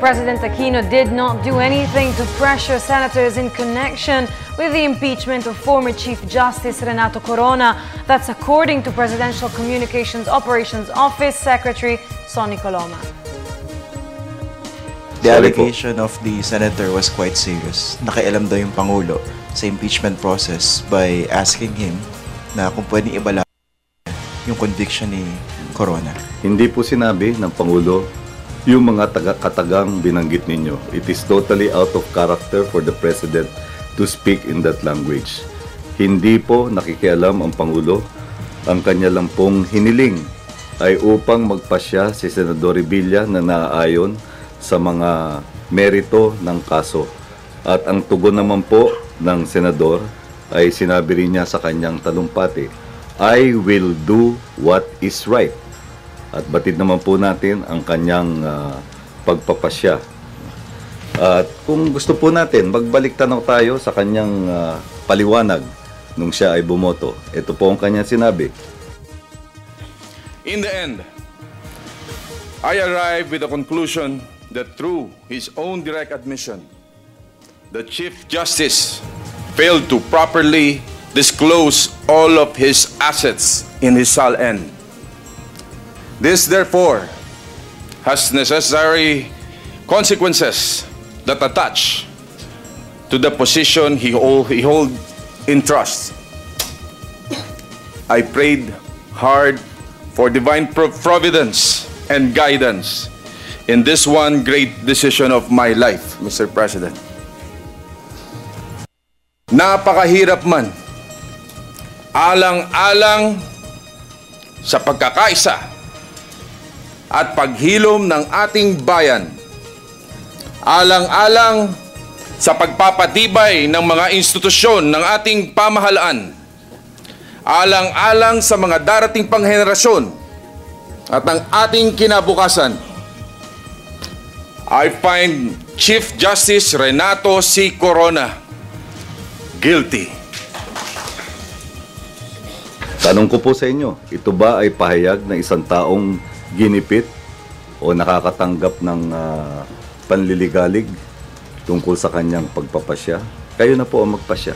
President Aquino did not do anything to pressure senators in connection with the impeachment of former Chief Justice Renato Corona. That's according to Presidential Communications Operations Office Secretary Sonny Coloma. The allegation of the senator was quite serious. Nakialam daw yung Pangulo sa impeachment process by asking him na kung pwedeng ibala yung conviction ni Corona. Hindi po sinabi ng Pangulo yung mga katagang binanggit ninyo. It is totally out of character for the President to speak in that language. Hindi po nakikialam ang Pangulo. Ang kanya lang pong hiniling ay upang magpasya si Senador Revilla na naaayon sa mga merito ng kaso. At ang tugon naman po ng Senador ay sinabi rin niya sa kanyang talumpati, I will do what is right. At batid naman po natin ang kanyang pagpapasya. At kung gusto po natin, magbalik tanaw tayo sa kanyang paliwanag nung siya ay bumoto. Ito po ang kanyang sinabi. In the end, I arrive with the conclusion that through his own direct admission, the Chief Justice failed to properly disclose all of his assets in his SAL-N. This, therefore, has necessary consequences that attach to the position he hold in trust. I prayed hard for divine providence and guidance in this one great decision of my life, Mr. President. Napakahirap man, alang-alang sa pagkakaisa at paghilom ng ating bayan, alang-alang sa pagpapatibay ng mga institusyon ng ating pamahalaan, alang-alang sa mga darating pang henerasyon at ang ating kinabukasan, I find Chief Justice Renato C. Corona guilty. Tanong ko po sa inyo, ito ba ay pahayag ng isang taong ginipit o nakakatanggap ng panliligalig tungkol sa kanyang pagpapasya? Kayo na po ang magpasya.